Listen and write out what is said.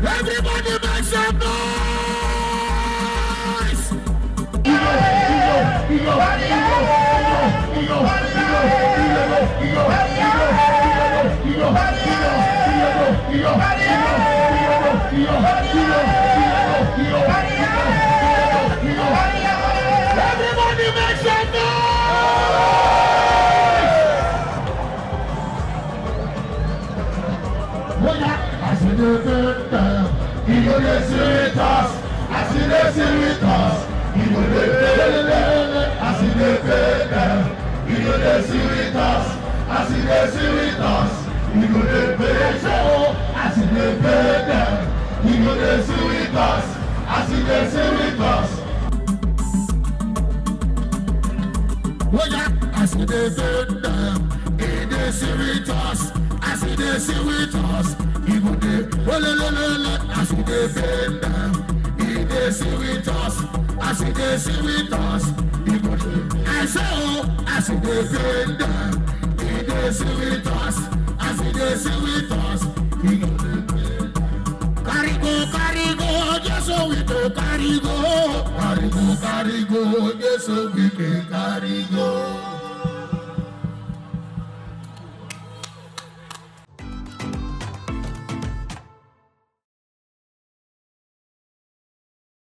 Everybody make some noise! Everybody make some noise! I see the victim, he go dey see us. I see the serious, he go dey I see the victim, he go dey serious. I see the serious, he go dey I see the victim, he go dey serious. I see the serious. I see the victim, he dey serious. I see the serious, he go dey I see the victim, he dey serious. I see the serious, he go dey. I say oh, I see the victim, he dey serious. I see the serious, he go dey. Carry go, just so we go carry go. Carry go, just so we can carry go.